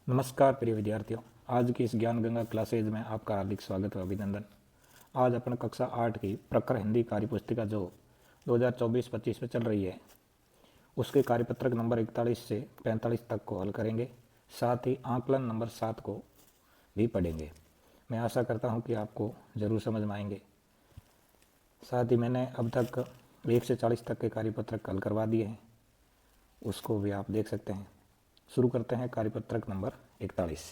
नमस्कार प्रिय विद्यार्थियों। आज की इस ज्ञान गंगा क्लासेज में आपका हार्दिक स्वागत व अभिनंदन। आज अपन कक्षा 8 की प्रखर हिंदी कार्य पुस्तिका जो 2024-25 में चल रही है उसके कार्यपत्रक नंबर 41 से 45 तक को हल करेंगे। साथ ही आकलन नंबर 7 को भी पढ़ेंगे। मैं आशा करता हूं कि आपको ज़रूर समझ में आएंगे। साथ ही मैंने अब तक 1 से 40 तक के कार्यपत्रक हल करवा दिए हैं, उसको भी आप देख सकते हैं। शुरू करते हैं कार्यपत्रक नंबर 41।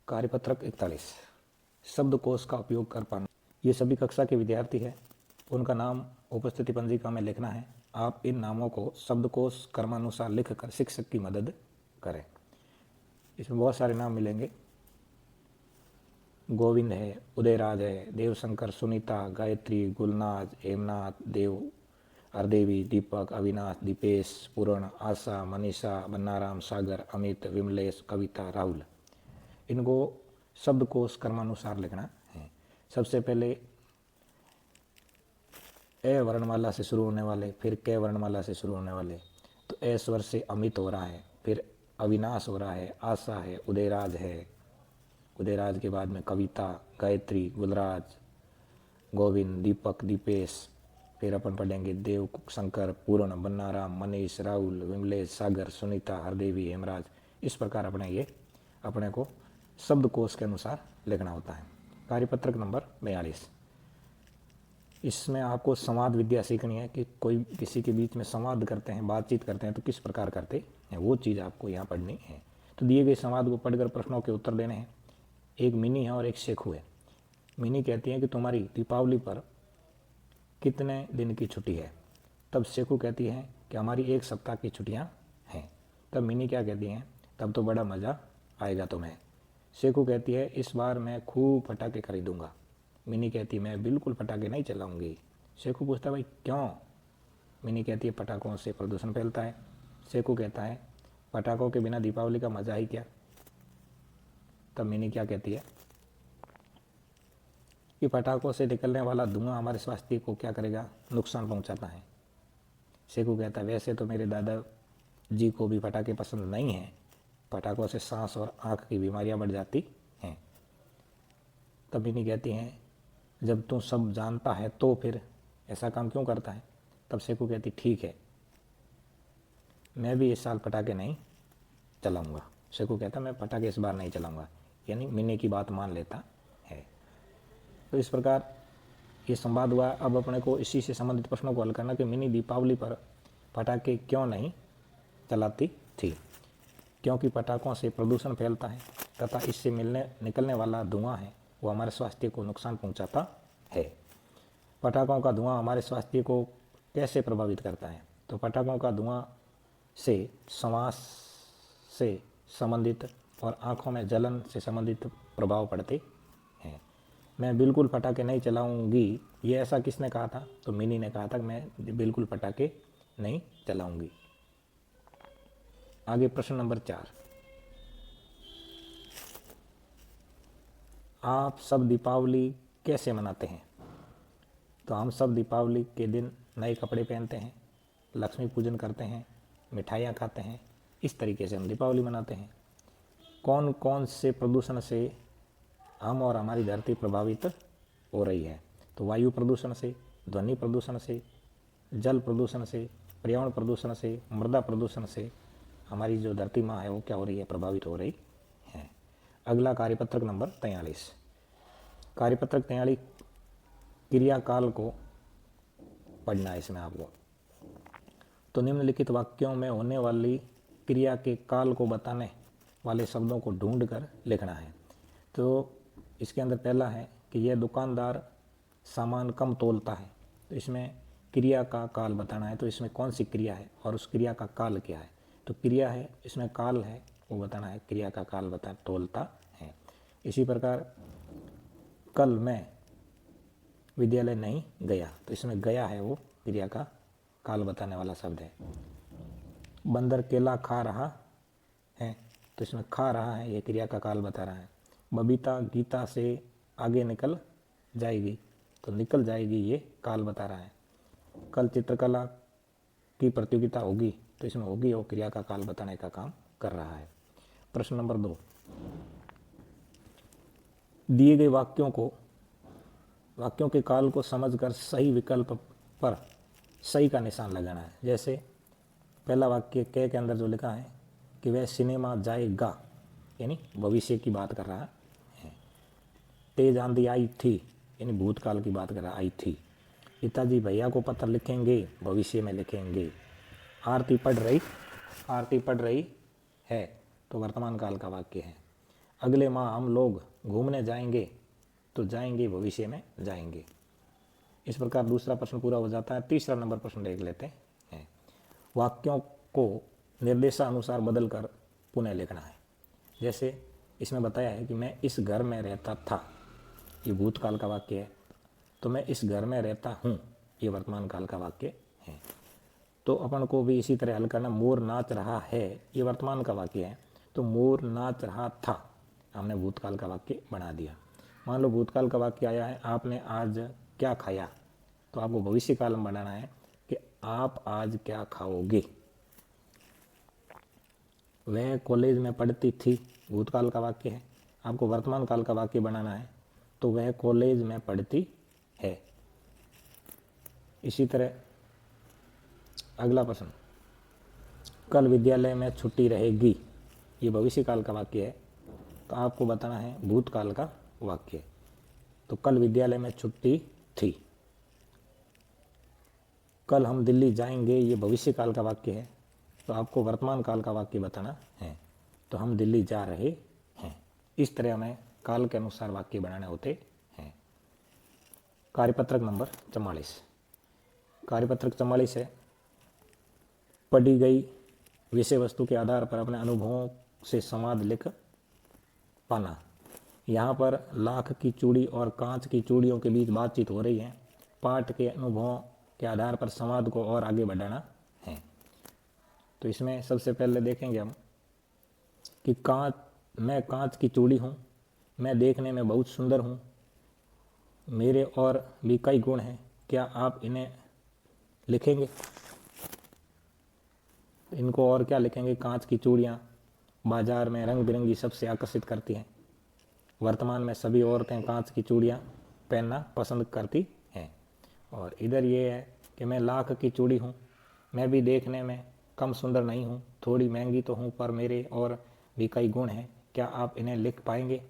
कार्यपत्रक 41 शब्दकोश का उपयोग कर पाना। ये सभी कक्षा के विद्यार्थी हैं, उनका नाम उपस्थिति पंजिका में लिखना है। आप इन नामों को शब्दकोश क्रमानुसार लिखकर शिक्षक की मदद करें। इसमें बहुत सारे नाम मिलेंगे। गोविंद है, उदयराज है, देवशंकर, सुनीता, गायत्री, गुलनाज, हेमनाथ, देव, हरदेवी, दीपक, अविनाश, दीपेश, पूर्ण, आशा, मनीषा, बन्नाराम, सागर, अमित, विमलेश, कविता, राहुल। इनको शब्दकोश क्रमानुसार लिखना है। सबसे पहले ए वर्णमाला से शुरू होने वाले, फिर के वर्णमाला से शुरू होने वाले। तो ए स्वर से अमित हो रहा है, फिर अविनाश हो रहा है, आशा है, उदयराज है, उदयराज के बाद में कविता, गायत्री, गुलराज, गोविंद, दीपक, दीपेश। फिर अपन पढ़ेंगे देव, शंकर, पूर्ण, बन्नाराम, मनीष, राहुल, विमलेश, सागर, सुनीता, हरदेवी, हेमराज। इस प्रकार अपने को शब्दकोश के अनुसार लिखना होता है। कार्यपत्रक नंबर 42। इसमें आपको संवाद विद्या सीखनी है कि कोई किसी के बीच में संवाद करते हैं, बातचीत करते हैं तो किस प्रकार करते हैं, वो चीज़ आपको यहाँ पढ़नी है। तो दिए गए संवाद को पढ़कर प्रश्नों के उत्तर देने हैं। एक मिनी है और एक शेखू है। मिनी कहती है कि तुम्हारी दीपावली पर कितने दिन की छुट्टी है। तब शेखू कहती है कि हमारी 1 सप्ताह की छुट्टियाँ हैं। तब मिनी क्या कहती हैं, तब तो बड़ा मज़ा आएगा तुम्हें। शेखू कहती है इस बार मैं खूब पटाखे खरीदूंगा। मिनी कहती है मैं बिल्कुल पटाखे नहीं चलाऊंगी। शेखू पूछता है भाई क्यों। मिनी कहती है पटाखों से प्रदूषण फैलता है। शेखू कहता है पटाखों के बिना दीपावली का मज़ा ही क्या। तब मिनी क्या कहती है कि पटाखों से निकलने वाला धुआं हमारे स्वास्थ्य को क्या करेगा, नुकसान पहुंचाता है। शेखू कहता है वैसे तो मेरे दादा जी को भी पटाखे पसंद नहीं हैं, पटाखों से सांस और आँख की बीमारियां बढ़ जाती हैं। तब मिनी कहती हैं जब तू सब जानता है तो फिर ऐसा काम क्यों करता है। तब शेखू कहती ठीक है मैं भी इस साल पटाखे नहीं चलाऊंगा। शेखू कहता मैं पटाखे इस बार नहीं चलाऊंगा, यानी मिनी की बात मान लेता है। तो इस प्रकार ये संवाद हुआ। अब अपने को इसी से संबंधित प्रश्नों को हल करना कि मिनी दीपावली पर पटाखे क्यों नहीं चलाती थी। क्योंकि पटाखों से प्रदूषण फैलता है तथा इससे निकलने वाला धुआं है वो हमारे स्वास्थ्य को नुकसान पहुंचाता है। पटाखों का धुआं हमारे स्वास्थ्य को कैसे प्रभावित करता है। तो पटाखों का धुआं से श्वास से संबंधित और आँखों में जलन से संबंधित प्रभाव पड़ते हैं। मैं बिल्कुल पटाखे नहीं चलाऊंगी, ये ऐसा किसने कहा था। तो मिनी ने कहा था कि मैं बिल्कुल पटाखे नहीं चलाऊंगी। आगे प्रश्न नंबर 4। आप सब दीपावली कैसे मनाते हैं। तो हम सब दीपावली के दिन नए कपड़े पहनते हैं, लक्ष्मी पूजन करते हैं, मिठाइयाँ खाते हैं। इस तरीके से हम दीपावली मनाते हैं। कौन कौन से प्रदूषण से हम और हमारी धरती प्रभावित हो रही है। तो वायु प्रदूषण से, ध्वनि प्रदूषण से, जल प्रदूषण से, पर्यावरण प्रदूषण से, मृदा प्रदूषण से हमारी जो धरती माँ है वो क्या हो रही है, प्रभावित हो रही है। अगला कार्यपत्रक नंबर 43। कार्यपत्रक 43 क्रियाकाल को पढ़ना है इसमें आपको। तो निम्नलिखित वाक्यों में होने वाली क्रिया के काल को बताने वाले शब्दों को ढूंढ कर लिखना है। तो इसके अंदर पहला है कि यह दुकानदार सामान कम तोलता है। तो इसमें क्रिया का काल बताना है। तो इसमें कौन सी क्रिया है और उस क्रिया का काल क्या है। तो क्रिया है, इसमें काल है, वो बताना है। क्रिया का काल तोलता है। इसी प्रकार कल मैं विद्यालय नहीं गया। तो इसमें गया है वो क्रिया का काल बताने वाला शब्द है। बंदर केला खा रहा है। तो इसमें खा रहा है ये क्रिया का काल बता रहा है। बबीता गीता से आगे निकल जाएगी। तो निकल जाएगी ये काल बता रहा है। कल चित्रकला की प्रतियोगिता होगी। तो इसमें होगी और क्रिया का काल बताने का काम कर रहा है। प्रश्न नंबर 2, दिए गए वाक्यों के काल को समझकर सही विकल्प पर सही का निशान लगाना है। जैसे पहला वाक्य के अंदर जो लिखा है कि वह सिनेमा जाएगा, यानी भविष्य की बात कर रहा है। तेज आंधी आई थी, यानी भूतकाल की बात कर रहा, आई थी। पिताजी भैया को पत्र लिखेंगे, भविष्य में लिखेंगे। आरती पढ़ रही है, तो वर्तमान काल का वाक्य है। अगले माह हम लोग घूमने जाएंगे, तो जाएंगे भविष्य में जाएंगे। इस प्रकार दूसरा प्रश्न पूरा हो जाता है। तीसरा नंबर प्रश्न देख लेते हैं। वाक्यों को निर्देशानुसार बदल कर पुनः लिखना है। जैसे इसमें बताया है कि मैं इस घर में रहता था, ये भूतकाल का वाक्य है। तो मैं इस घर में रहता हूँ, ये वर्तमान काल का वाक्य है। तो अपन को भी इसी तरह हल करना। मोर नाच रहा है, ये वर्तमान का वाक्य है। तो मोर नाच रहा था, हमने भूतकाल का वाक्य बना दिया। मान लो भूतकाल का वाक्य आया है, आपने आज क्या खाया, तो आपको भविष्य काल में बनाना है कि आप आज क्या खाओगे। वह कॉलेज में पढ़ती थी, भूतकाल का वाक्य है। आपको वर्तमान काल का वाक्य बनाना है, तो वह कॉलेज में पढ़ती है। इसी तरह अगला प्रश्न, कल विद्यालय में छुट्टी रहेगी, ये भविष्य काल का वाक्य है। तो आपको बताना है भूतकाल का वाक्य। तो कल विद्यालय में छुट्टी थी। कल हम दिल्ली जाएंगे, ये भविष्य काल का वाक्य है। तो आपको वर्तमान काल का वाक्य बताना है। तो हम दिल्ली जा रहे हैं। इस तरह हमें काल के अनुसार वाक्य बनाने होते हैं। कार्यपत्रक नंबर 44। कार्यपत्रक 44 है, पढ़ी गई विषय वस्तु के आधार पर अपने अनुभवों से संवाद लिख पाना। यहाँ पर लाख की चूड़ी और कांच की चूड़ियों के बीच बातचीत हो रही है। पाठ के अनुभवों के आधार पर संवाद को और आगे बढ़ाना है। तो इसमें सबसे पहले देखेंगे हम कि मैं कांच की चूड़ी हूँ, मैं देखने में बहुत सुंदर हूँ, मेरे और भी कई गुण हैं, क्या आप इन्हें लिखेंगे। इनको और क्या लिखेंगे। कांच की चूड़ियाँ बाजार में रंग बिरंगी सबसे आकर्षित करती हैं। वर्तमान में सभी औरतें कांच की चूड़ियाँ पहनना पसंद करती हैं। और इधर ये है कि मैं लाख की चूड़ी हूँ, मैं भी देखने में कम सुंदर नहीं हूँ, थोड़ी महंगी तो हूँ, पर मेरे और भी कई गुण हैं, क्या आप इन्हें लिख पाएंगे।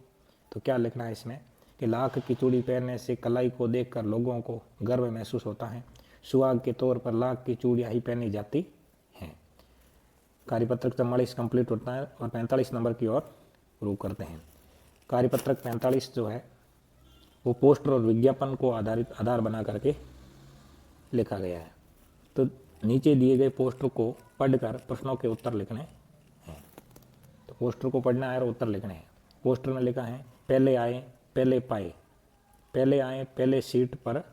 तो क्या लिखना है इसमें कि लाख की चूड़ी पहनने से कलाई को देखकर लोगों को गर्व महसूस होता है। सुहाग के तौर पर लाख की चूड़ियाँ ही पहनी जाती हैं। कार्यपत्रक 44 कंप्लीट होता है और 45 नंबर की ओर शुरू करते हैं। कार्यपत्रक 45 जो है वो पोस्टर और विज्ञापन को आधार बना करके लिखा गया है। तो नीचे दिए गए पोस्टर को पढ़कर प्रश्नों के उत्तर लिखने हैं। तो पोस्टर को पढ़ना है और उत्तर लिखने हैं। पोस्टर में लिखा है, पहले आए पहले पाए, पहले आए पहले सीट पाए।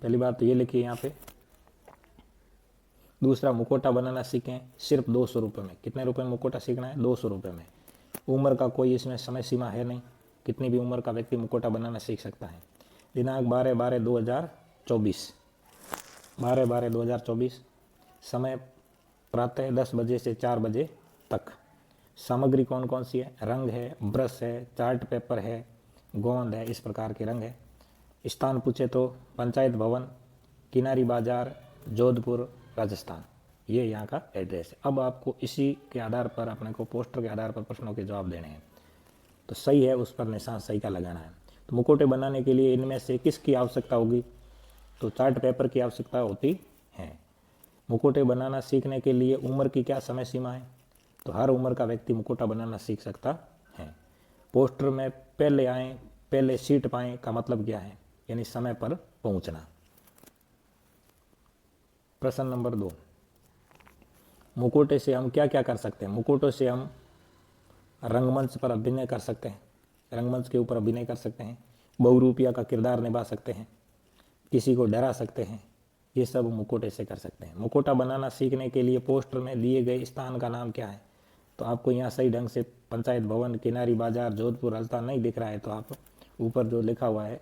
पहली बात तो ये लिखी है यहाँ पे। दूसरा, मुखौटा बनाना सीखें सिर्फ 200 रुपये में। कितने रुपए में मुखौटा सीखना है। 200 रुपये में। उम्र का कोई इसमें समय सीमा है नहीं, कितनी भी उम्र का व्यक्ति मुखौटा बनाना सीख सकता है। दिनांक 12/12/2024, 12/12/2024। समय प्रातः 10 बजे से 4 बजे तक। सामग्री कौन कौन सी है। रंग है, ब्रश है, चार्ट पेपर है, गोंद है, इस प्रकार के रंग है। स्थान पूछे तो पंचायत भवन, किनारी बाजार, जोधपुर, राजस्थान, ये यहाँ का एड्रेस है। अब आपको इसी के आधार पर अपने को पोस्टर के आधार पर प्रश्नों के जवाब देने हैं। तो सही है उस पर निशान सही का लगाना है। तो मुखौटे बनाने के लिए इनमें से किसकी आवश्यकता होगी। तो चार्ट पेपर की आवश्यकता होती है। मुखौटे बनाना सीखने के लिए उम्र की क्या समय सीमा है। तो हर उम्र का व्यक्ति मुखौटा बनाना सीख सकता है। पोस्टर में पहले आए पहले सीट पाएं का मतलब क्या है, यानी समय पर पहुंचना। प्रश्न नंबर 2, मुखौटे से हम क्या क्या कर सकते हैं। मुखौटों से हम रंगमंच पर अभिनय कर सकते हैं, रंगमंच के ऊपर अभिनय कर सकते हैं, बहुरूपिया का किरदार निभा सकते हैं, किसी को डरा सकते हैं, ये सब मुखौटे से कर सकते हैं। मुखौटा बनाना सीखने के लिए पोस्टर में दिए गए स्थान का नाम क्या है। तो आपको यहाँ सही ढंग से पंचायत भवन, किनारी बाजार, जोधपुर, राजस्थान नहीं दिख रहा है, तो आप ऊपर जो लिखा हुआ है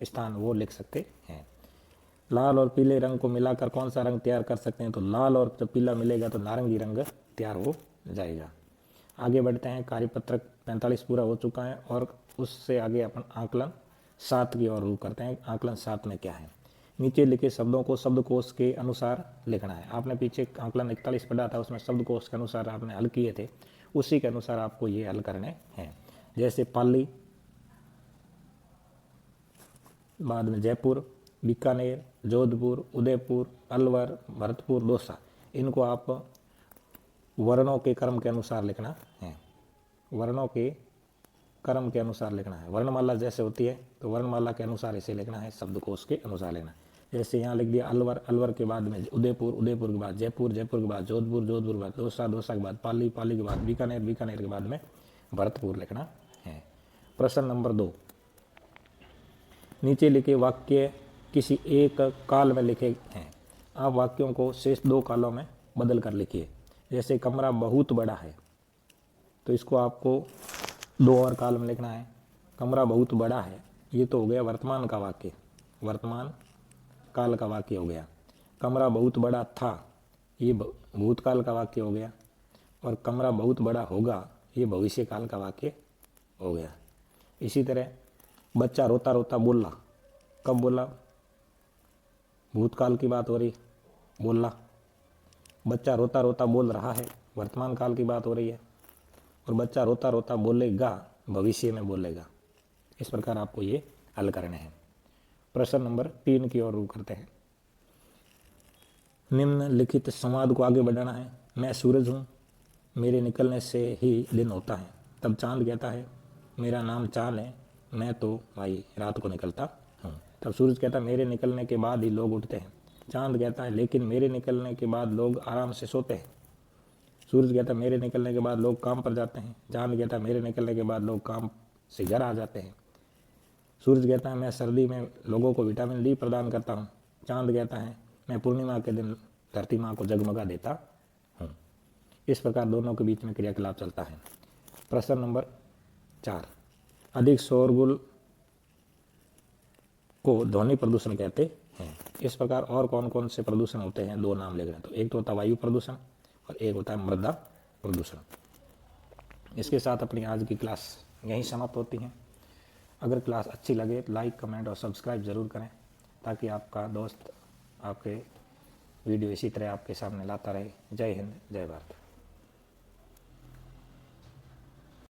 स्थान वो लिख सकते हैं। लाल और पीले रंग को मिलाकर कौन सा रंग तैयार कर सकते हैं? तो लाल और जब पीला मिलेगा तो नारंगी रंग तैयार हो जाएगा। आगे बढ़ते हैं, कार्यपत्रक 45 पूरा हो चुका है और उससे आगे अपन आकलन 7 की ओर रुख करते हैं। आकलन 7 में क्या है? नीचे लिखे शब्दों को शब्दकोश के अनुसार लिखना है। आपने पीछे आकलन 41 पढ़ा था, उसमें शब्दकोश के अनुसार आपने हल किए थे, उसी के अनुसार आपको ये हल करने हैं। जैसे पाली, बाद में जयपुर, बीकानेर, जोधपुर, उदयपुर, अलवर, भरतपुर, दौसा, इनको आप वर्णों के क्रम के अनुसार लिखना है। वर्णों के क्रम के अनुसार लिखना है। वर्णमाला जैसे होती है तो वर्णमाला के अनुसार इसे लिखना है, शब्दकोश के अनुसार लिखना है। जैसे यहाँ लिख दिया अलवर, अलवर के बाद में उदयपुर, उदयपुर के बाद जयपुर, जयपुर के बाद जोधपुर, जोधपुर के बाद दौसा, दौसा के बाद पाली, पाली के बाद बीकानेर, बीकानेर के बाद में भरतपुर लिखना है। प्रश्न नंबर 2, नीचे लिखे वाक्य किसी एक काल में लिखे हैं। आप वाक्यों को शेष 2 कालों में बदल कर लिखिए। जैसे कमरा बहुत बड़ा है, तो इसको आपको 2 और काल में लिखना है। कमरा बहुत बड़ा है, ये तो हो गया वर्तमान का वाक्य, वर्तमान काल का वाक्य हो गया। कमरा बहुत बड़ा था, ये भूतकाल का वाक्य हो गया। और कमरा बहुत बड़ा होगा, ये भविष्य काल का वाक्य हो गया। इसी तरह बच्चा रोता रोता बोला, कब बोला? भूतकाल की बात हो रही, बोला। बच्चा रोता रोता बोल रहा है, वर्तमान काल की बात हो रही है। और बच्चा रोता रोता बोलेगा, भविष्य में बोलेगा। इस प्रकार आपको ये हल करने हैं। प्रश्न नंबर 3 की ओर रुख करते हैं। निम्नलिखित संवाद को आगे बढ़ाना है। मैं सूरज हूँ, मेरे निकलने से ही दिन होता है। तब चांद कहता है, मेरा नाम चांद है, मैं तो भाई रात को निकलता हूँ। तब सूरज कहता है, मेरे निकलने के बाद ही लोग उठते हैं। चांद कहता है, लेकिन मेरे निकलने के बाद लोग आराम से सोते हैं। सूरज कहता है, मेरे निकलने के बाद लोग काम पर जाते हैं। चांद कहता है, मेरे निकलने के बाद लोग काम से घर आ जाते हैं। सूरज कहता है, मैं सर्दी में लोगों को विटामिन डी प्रदान करता हूँ। चांद कहता है, मैं पूर्णिमा के दिन धरती माँ को जगमगा देता हूँ। इस प्रकार दोनों के बीच में क्रियाकलाप चलता है। प्रश्न नंबर 4, अधिक शोरगुल को ध्वनि प्रदूषण कहते हैं। इस प्रकार और कौन कौन से प्रदूषण होते हैं? 2 नाम लिख रहे हैं। तो एक तो होता है वायु प्रदूषण और एक होता है मृदा प्रदूषण। इसके साथ अपनी आज की क्लास यहीं समाप्त होती है। अगर क्लास अच्छी लगे तो लाइक, कमेंट और सब्सक्राइब ज़रूर करें, ताकि आपका दोस्त आपके वीडियो इसी तरह आपके सामने लाता रहे। जय हिंद, जय भारत।